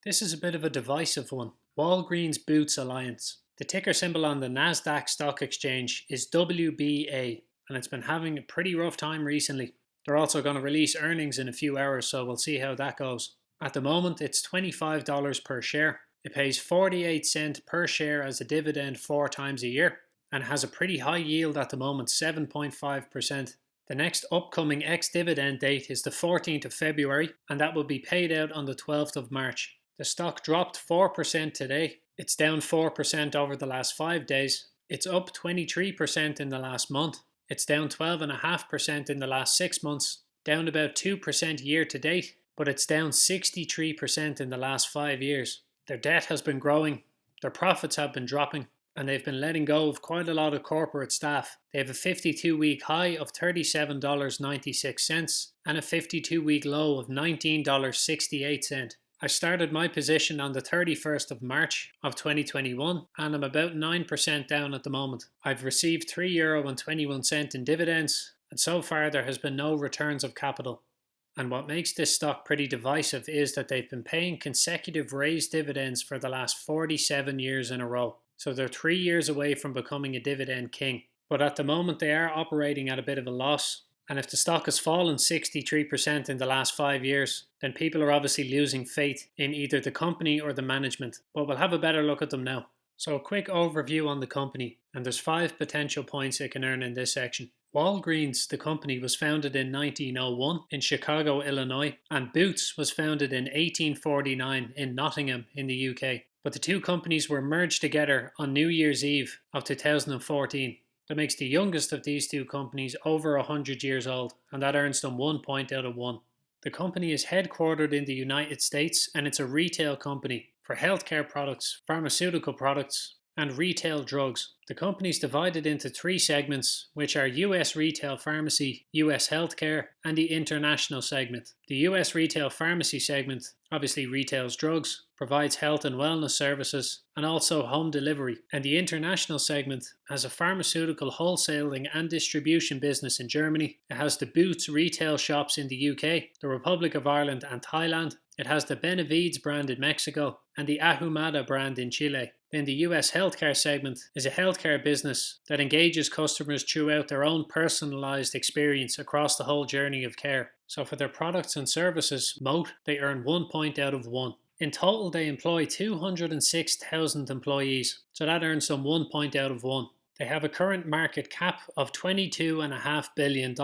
This is a bit of a divisive one. Walgreens Boots Alliance. The ticker symbol on the NASDAQ stock exchange is WBA, and it's been having a pretty rough time recently. They're also going to release earnings in a few hours, so we'll see how that goes. At the moment, it's $25 per share. It pays 48 cents per share as a dividend 4 times a year, and has a pretty high yield at the moment, 7.5%. The next upcoming ex-dividend date is the 14th of February, and that will be paid out on the 12th of March. The stock dropped 4% today. It's down 4% over the last 5 days. It's up 23% in the last month. It's down 12.5% in the last 6 months, down about 2% year to date, but it's down 63% in the last 5 years. Their debt has been growing, their profits have been dropping, and they've been letting go of quite a lot of corporate staff. They have a 52-week high of $37.96 and a 52-week low of $19.68. I started my position on the 31st of March of 2021 and I'm about 9% down at the moment. I've received €3.21 in dividends, and so far there has been no returns of capital. And what makes this stock pretty divisive is that they've been paying consecutive raised dividends for the last 47 years in a row. So they're 3 years away from becoming a dividend king. But at the moment they are operating at a bit of a loss. And if the stock has fallen 63% in the last 5 years, then people are obviously losing faith in either the company or the management. But we'll have a better look at them now. So a quick overview on the company, and there's 5 potential points it can earn in this section. Walgreens, the company, was founded in 1901 in Chicago, Illinois, and Boots was founded in 1849 in Nottingham in the UK. But the two companies were merged together on New Year's Eve of 2014. That makes the youngest of these two companies over 100 years old, and that earns them 1 point out of 1. The company is headquartered in the United States, and it's a retail company for healthcare products, pharmaceutical products, and retail drugs. The company is divided into 3 segments, which are US Retail Pharmacy, US Healthcare, and the International segment. The US Retail Pharmacy segment obviously retails drugs, provides health and wellness services, and also home delivery. And the International segment has a pharmaceutical wholesaling and distribution business in Germany. It has the Boots retail shops in the UK, the Republic of Ireland and Thailand. It has the Benavides brand in Mexico and the Ahumada brand in Chile. Then the US Healthcare segment is a healthcare business that engages customers throughout their own personalized experience across the whole journey of care. So for their products and services, moat, they earn 1 point out of 1. In total, they employ 206,000 employees, so that earns them 1 point out of 1. They have a current market cap of $22.5 billion,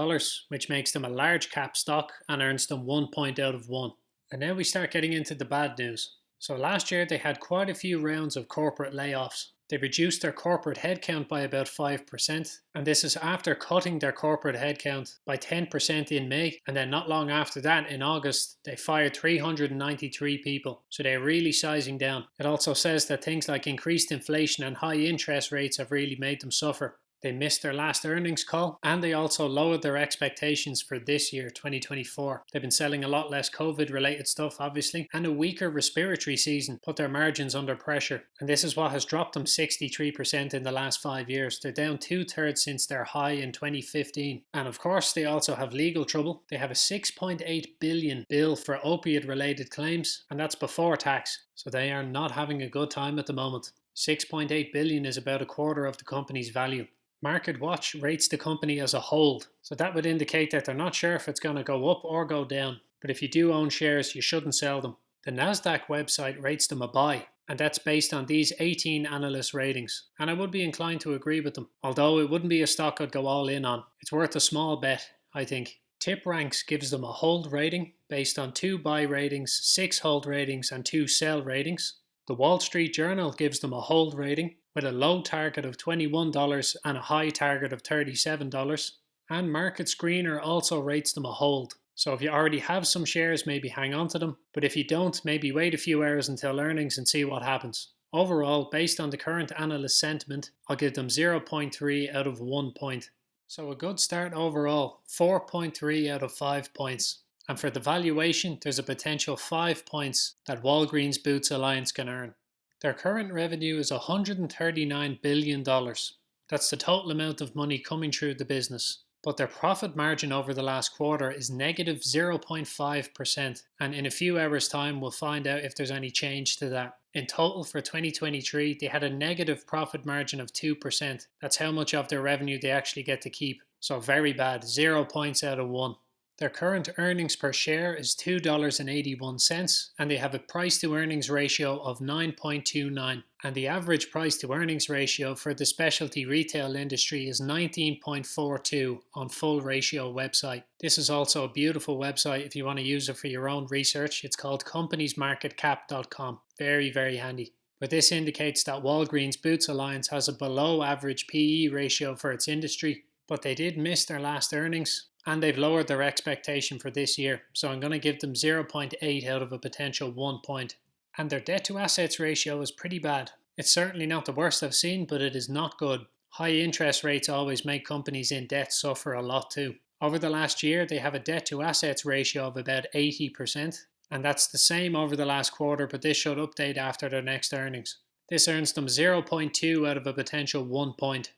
which makes them a large cap stock and earns them 1 point out of 1. And now we start getting into the bad news. So last year they had quite a few rounds of corporate layoffs. They reduced their corporate headcount by about 5%, and this is after cutting their corporate headcount by 10% in May, and then not long after that, in August, they fired 393 people. So they're really sizing down. It also says that things like increased inflation and high interest rates have really made them suffer. They missed their last earnings call, and they also lowered their expectations for this year, 2024. They've been selling a lot less COVID-related stuff, obviously, and a weaker respiratory season put their margins under pressure. And this is what has dropped them 63% in the last 5 years. They're down 2/3 since their high in 2015. And of course, they also have legal trouble. They have a $6.8 billion bill for opiate-related claims, and that's before tax. So they are not having a good time at the moment. $6.8 billion is about a quarter of the company's value. MarketWatch rates the company as a hold, so that would indicate that they're not sure if it's going to go up or go down. But if you do own shares, you shouldn't sell them. The NASDAQ website rates them a buy, and that's based on these 18 analyst ratings. And I would be inclined to agree with them, although it wouldn't be a stock I'd go all in on. It's worth a small bet, I think. TipRanks gives them a hold rating based on 2 buy ratings, 6 hold ratings, and 2 sell ratings. The Wall Street Journal gives them a hold rating with a low target of $21 and a high target of $37. And Market Screener also rates them a hold. So if you already have some shares, maybe hang on to them. But if you don't, maybe wait a few hours until earnings and see what happens. Overall, based on the current analyst sentiment, I'll give them 0.3 out of 1 point. So a good start overall, 4.3 out of 5 points. And for the valuation, there's a potential 5 points that Walgreens Boots Alliance can earn. Their current revenue is $139 billion. That's the total amount of money coming through the business. but their profit margin over the last quarter is negative 0.5%, and in a few hours' time we'll find out if there's any change to that. In total for 2023, they had a negative profit margin of 2%. That's how much of their revenue they actually get to keep. So very bad, 0 points out of 1. Their current earnings per share is $2.81, and they have a price to earnings ratio of 9.29. And the average price to earnings ratio for the specialty retail industry is 19.42 on Full Ratio website. This is also a beautiful website if you want to use it for your own research. It's called companiesmarketcap.com. Very, very handy. But this indicates that Walgreens Boots Alliance has a below average PE ratio for its industry, but they did miss their last earnings, and they've lowered their expectation for this year, so I'm going to give them 0.8 out of a potential 1 point. And their debt to assets ratio is pretty bad. It's certainly not the worst I've seen, but it is not good. High interest rates always make companies in debt suffer a lot too. Over the last year, they have a debt to assets ratio of about 80%, and that's the same over the last quarter, but this should update after their next earnings. This earns them 0.2 out of a potential 1 point.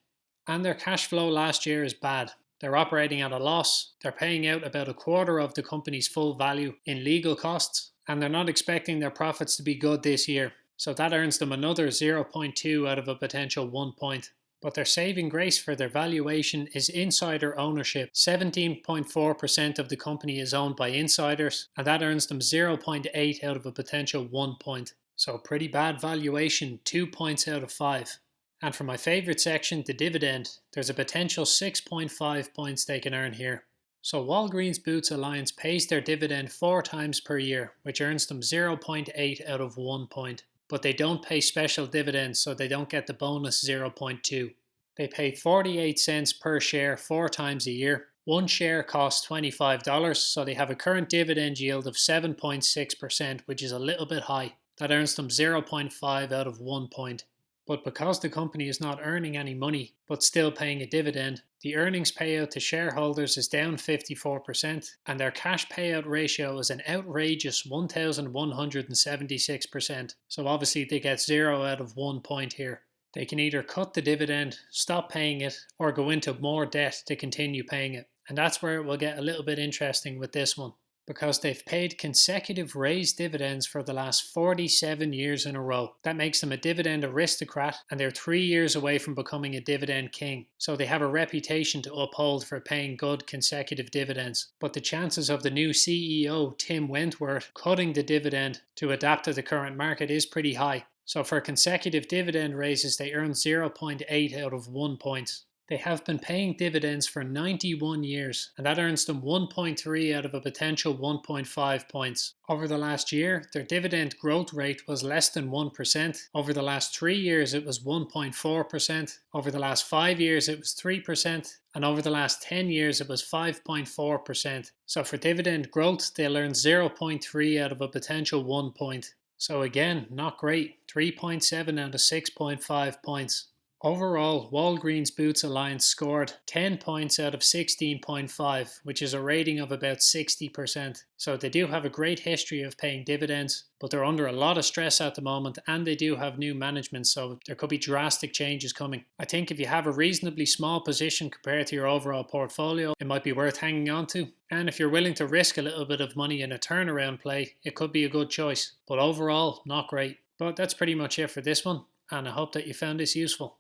And their cash flow last year is bad. They're operating at a loss, they're paying out about a quarter of the company's full value in legal costs, and they're not expecting their profits to be good this year. So that earns them another 0.2 out of a potential 1 point. But their saving grace for their valuation is insider ownership. 17.4% of the company is owned by insiders, and that earns them 0.8 out of a potential 1 point. So pretty bad valuation, 2 points out of 5. And for my favourite section, the dividend, there's a potential 6.5 points they can earn here. So Walgreens Boots Alliance pays their dividend 4 times per year, which earns them 0.8 out of 1 point. But they don't pay special dividends, so they don't get the bonus 0.2. They pay 48 cents per share 4 times a year. One share costs $25, so they have a current dividend yield of 7.6%, which is a little bit high. That earns them 0.5 out of 1 point. But because the company is not earning any money, but still paying a dividend, the earnings payout to shareholders is down 54%, and their cash payout ratio is an outrageous 1,176%. So obviously they get 0 out of 1 point here. They can either cut the dividend, stop paying it, or go into more debt to continue paying it. And that's where it will get a little bit interesting with this one, because they've paid consecutive raised dividends for the last 47 years in a row. That makes them a dividend aristocrat, and they're 3 years away from becoming a dividend king. So they have a reputation to uphold for paying good consecutive dividends. But the chances of the new CEO, Tim Wentworth, cutting the dividend to adapt to the current market is pretty high. So for consecutive dividend raises, they earn 0.8 out of 1 point. They have been paying dividends for 91 years, and that earns them 1.3 out of a potential 1.5 points. Over the last year, their dividend growth rate was less than 1%. Over the last 3 years, it was 1.4%. Over the last 5 years, it was 3%. And over the last 10 years, it was 5.4%. So for dividend growth, they'll earn 0.3 out of a potential 1 point. So again, not great. 3.7 out of 6.5 points. Overall, Walgreens Boots Alliance scored 10 points out of 16.5, which is a rating of about 60%. So they do have a great history of paying dividends, but they're under a lot of stress at the moment, and they do have new management, so there could be drastic changes coming. I think if you have a reasonably small position compared to your overall portfolio, it might be worth hanging on to. And if you're willing to risk a little bit of money in a turnaround play, it could be a good choice. But overall, not great. But that's pretty much it for this one, and I hope that you found this useful.